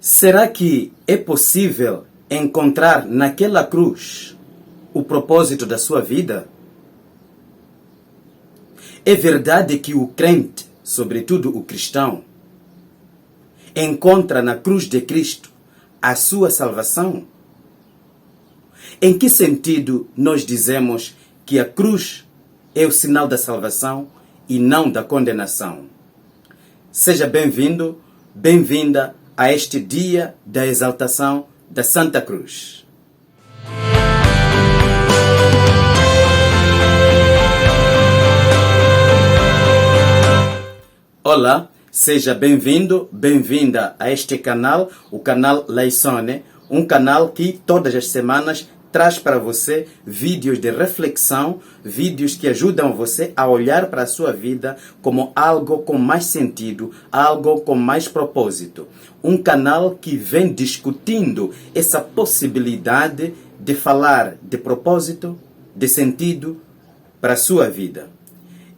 Será que é possível encontrar naquela cruz o propósito da sua vida? É verdade que o crente, sobretudo o cristão, encontra na cruz de Cristo a sua salvação? Em que sentido nós dizemos que a cruz é o sinal da salvação e não da condenação? Seja bem-vindo, bem-vinda a este dia da exaltação da Santa Cruz. Olá, seja bem-vindo, bem-vinda a este canal, o canal Laissone, um canal que todas as semanas traz para você vídeos de reflexão, vídeos que ajudam você a olhar para a sua vida como algo com mais sentido, algo com mais propósito. Um canal que vem discutindo essa possibilidade de falar de propósito, de sentido para a sua vida.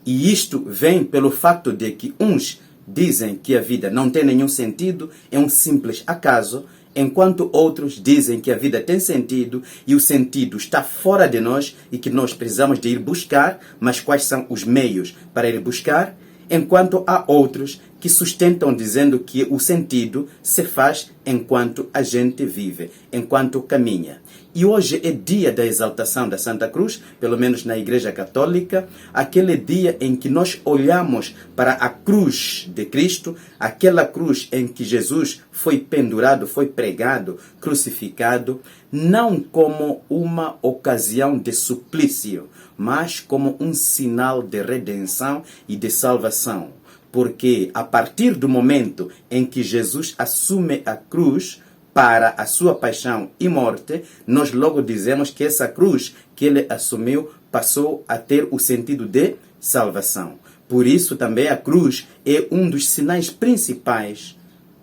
E isto vem pelo fato de que uns dizem que a vida não tem nenhum sentido, é um simples acaso, enquanto outros dizem que a vida tem sentido e o sentido está fora de nós e que nós precisamos de ir buscar, mas quais são os meios para ir buscar? Enquanto há outros que sustentam dizendo que o sentido se faz enquanto a gente vive, enquanto caminha. E hoje é dia da exaltação da Santa Cruz, pelo menos na Igreja Católica, aquele dia em que nós olhamos para a cruz de Cristo, aquela cruz em que Jesus foi pendurado, foi pregado, crucificado, não como uma ocasião de suplício, mas como um sinal de redenção e de salvação. Porque a partir do momento em que Jesus assume a cruz para a sua paixão e morte, nós logo dizemos que essa cruz que ele assumiu passou a ter o sentido de salvação. Por isso também a cruz é um dos sinais principais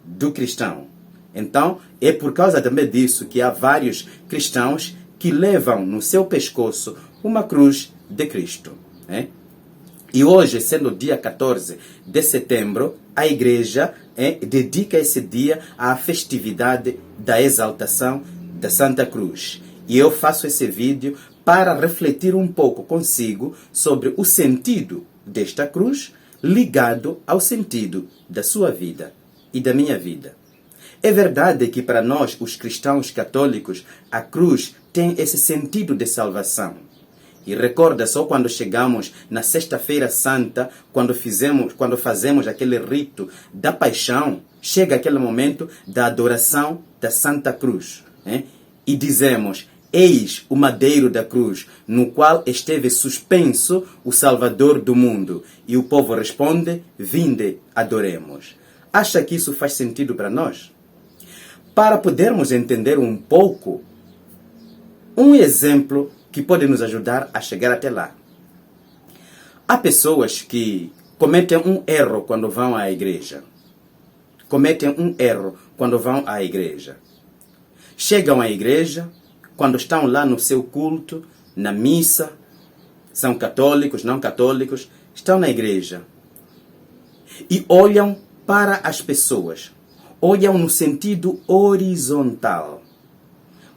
do cristão. Então, é por causa também disso que há vários cristãos que levam no seu pescoço uma cruz de Cristo. E hoje, sendo o dia 14 de setembro, a Igreja dedica esse dia à festividade da exaltação da Santa Cruz. E eu faço esse vídeo para refletir um pouco consigo sobre o sentido desta cruz ligado ao sentido da sua vida e da minha vida. É verdade que para nós, os cristãos católicos, a cruz tem esse sentido de salvação. E recorda só quando chegamos na Sexta-feira Santa, quando fazemos aquele rito da paixão, chega aquele momento da adoração da Santa Cruz. E dizemos, eis o madeiro da cruz, no qual esteve suspenso o Salvador do mundo. E o povo responde, vinde, adoremos. Acha que isso faz sentido para nós? Para podermos entender um pouco, um exemplo que pode nos ajudar a chegar até lá. Há pessoas que cometem um erro quando vão à igreja. Chegam à igreja, quando estão lá no seu culto, na missa, são católicos, não católicos, estão na igreja e olham para as pessoas. Olham no sentido horizontal.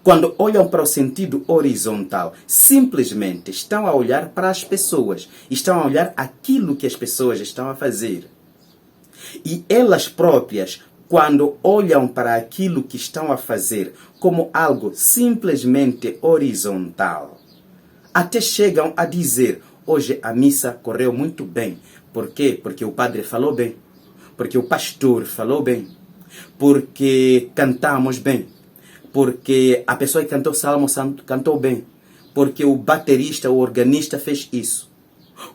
Quando olham para o sentido horizontal, simplesmente estão a olhar para as pessoas, estão a olhar aquilo que as pessoas estão a fazer. E elas próprias, quando olham para aquilo que estão a fazer como algo simplesmente horizontal, até chegam a dizer, hoje a missa correu muito bem. Por quê? Porque o padre falou bem, porque o pastor falou bem, porque cantamos bem, porque a pessoa que cantou Salmo Santo cantou bem, porque o baterista, o organista fez isso.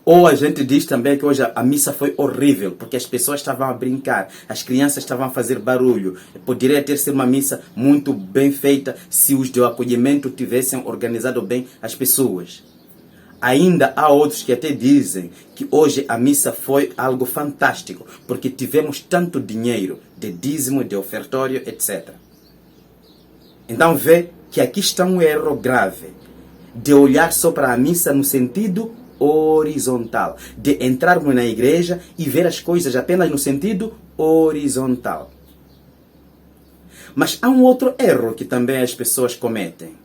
Ou a gente diz também que hoje a missa foi horrível, porque as pessoas estavam a brincar, as crianças estavam a fazer barulho. Poderia ter sido uma missa muito bem feita se os do acolhimento tivessem organizado bem as pessoas. Ainda há outros que até dizem que hoje a missa foi algo fantástico, porque tivemos tanto dinheiro de dízimo, de ofertório, etc. Então vê que aqui está um erro grave de olhar só para a missa no sentido horizontal, de entrarmos na igreja e ver as coisas apenas no sentido horizontal. Mas há um outro erro que também as pessoas cometem.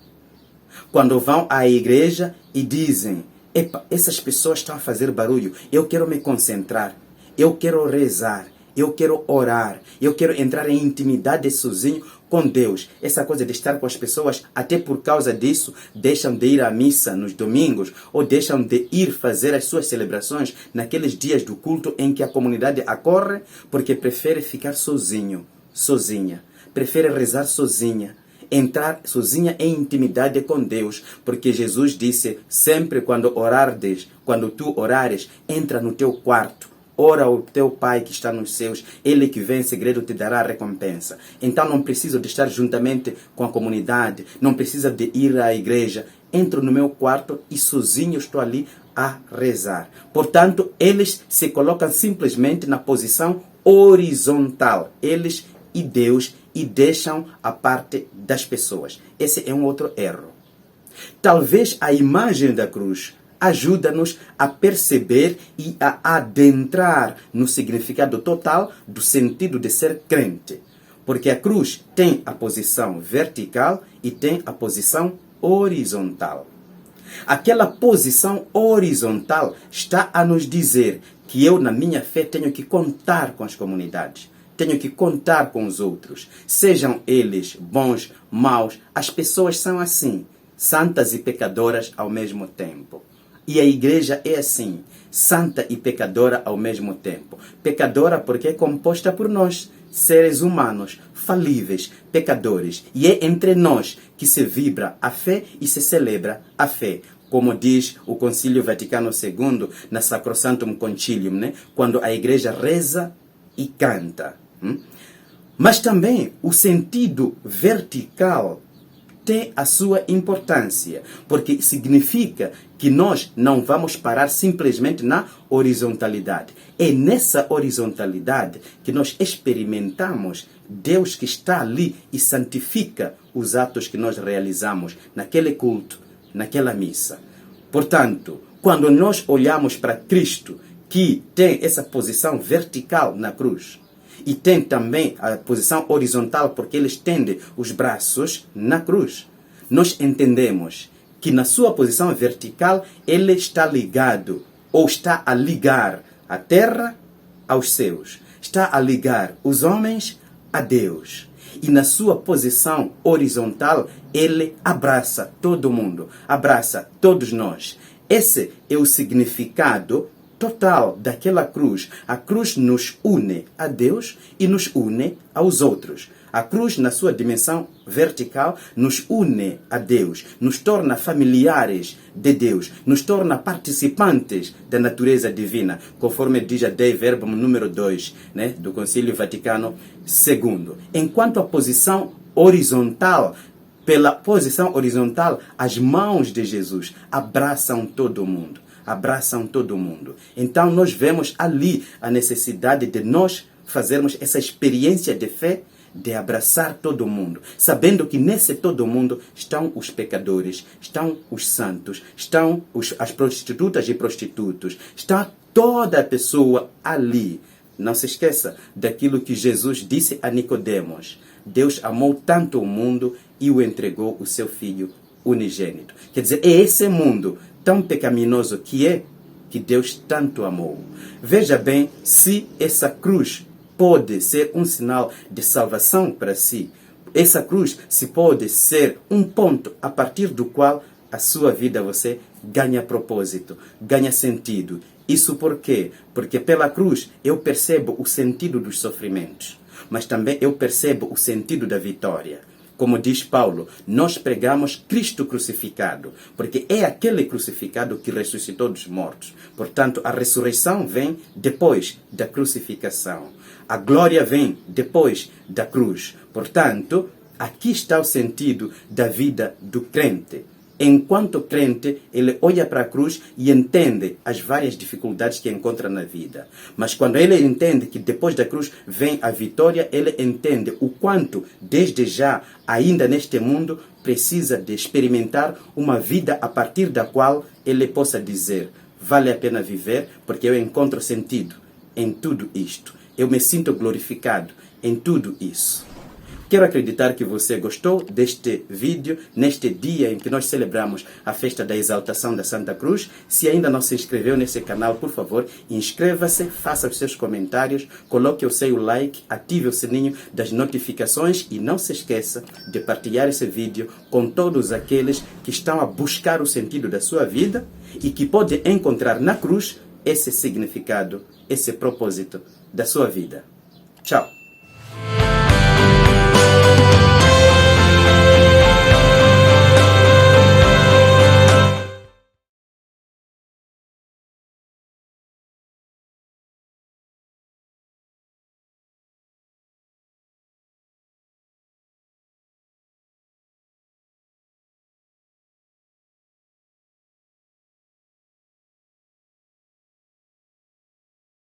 Quando vão à igreja e dizem: epa, essas pessoas estão a fazer barulho, eu quero me concentrar, eu quero rezar, eu quero orar, eu quero entrar em intimidade sozinho com Deus. Essa coisa de estar com as pessoas, até por causa disso, deixam de ir à missa nos domingos ou deixam de ir fazer as suas celebrações naqueles dias do culto em que a comunidade acorre, porque prefere ficar sozinho, sozinha, prefere rezar sozinha, entrar sozinha em intimidade com Deus, porque Jesus disse sempre quando orardes, quando tu orares, entra no teu quarto, ora ao teu Pai que está nos céus, Ele que vem em segredo te dará a recompensa. Então não preciso de estar juntamente com a comunidade, não precisa de ir à igreja, entro no meu quarto e sozinho estou ali a rezar. Portanto, eles se colocam simplesmente na posição horizontal, eles e Deus, e deixam a parte das pessoas. Esse é um outro erro. Talvez a imagem da cruz ajuda-nos a perceber e a adentrar no significado total do sentido de ser crente. Porque a cruz tem a posição vertical e tem a posição horizontal. Aquela posição horizontal está a nos dizer que eu, na minha fé, tenho que contar com as comunidades. Tenho que contar com os outros. Sejam eles bons, maus, as pessoas são assim, santas e pecadoras ao mesmo tempo. E a igreja é assim, santa e pecadora ao mesmo tempo. Pecadora porque é composta por nós, seres humanos, falíveis, pecadores. E é entre nós que se vibra a fé e se celebra a fé. Como diz o Concílio Vaticano II na Sacrosanctum Concilium, né? Quando a igreja reza e canta. Mas também o sentido vertical tem a sua importância, porque significa que nós não vamos parar simplesmente na horizontalidade. É nessa horizontalidade que nós experimentamos Deus que está ali e santifica os atos que nós realizamos naquele culto, naquela missa. Portanto, quando nós olhamos para Cristo, que tem essa posição vertical na cruz, e tem também a posição horizontal, porque ele estende os braços na cruz, nós entendemos que na sua posição vertical ele está ligado, ou está a ligar a terra aos céus, está a ligar os homens a Deus. E na sua posição horizontal ele abraça todo mundo, abraça todos nós. Esse é o significado total daquela cruz. A cruz nos une a Deus e nos une aos outros. A cruz, na sua dimensão vertical, nos une a Deus, nos torna familiares de Deus, nos torna participantes da natureza divina, conforme diz a Dei Verbum número 2, né, do Concílio Vaticano II. Enquanto a posição horizontal, pela posição horizontal, as mãos de Jesus abraçam todo mundo. Abraçam todo mundo. Então nós vemos ali a necessidade de nós fazermos essa experiência de fé, de abraçar todo mundo, sabendo que nesse todo mundo estão os pecadores, estão os santos, estão as prostitutas e prostitutos, está toda a pessoa ali. Não se esqueça daquilo que Jesus disse a Nicodemos: Deus amou tanto o mundo e o entregou o seu Filho unigênito. Quer dizer, é esse mundo tão pecaminoso que Deus tanto amou. Veja bem se essa cruz pode ser um sinal de salvação para si. Essa cruz se pode ser um ponto a partir do qual a sua vida você ganha propósito, ganha sentido. Isso por quê? Porque pela cruz eu percebo o sentido dos sofrimentos, mas também eu percebo o sentido da vitória. Como diz Paulo, nós pregamos Cristo crucificado, porque é aquele crucificado que ressuscitou dos mortos. Portanto, a ressurreição vem depois da crucificação. A glória vem depois da cruz. Portanto, aqui está o sentido da vida do crente. Enquanto crente, ele olha para a cruz e entende as várias dificuldades que encontra na vida. Mas quando ele entende que depois da cruz vem a vitória, ele entende o quanto, desde já, ainda neste mundo, precisa de experimentar uma vida a partir da qual ele possa dizer: vale a pena viver porque eu encontro sentido em tudo isto. Eu me sinto glorificado em tudo isso. Quero acreditar que você gostou deste vídeo, neste dia em que nós celebramos a festa da exaltação da Santa Cruz. Se ainda não se inscreveu nesse canal, por favor, inscreva-se, faça os seus comentários, coloque o seu like, ative o sininho das notificações e não se esqueça de partilhar esse vídeo com todos aqueles que estão a buscar o sentido da sua vida e que podem encontrar na cruz esse significado, esse propósito da sua vida. Tchau!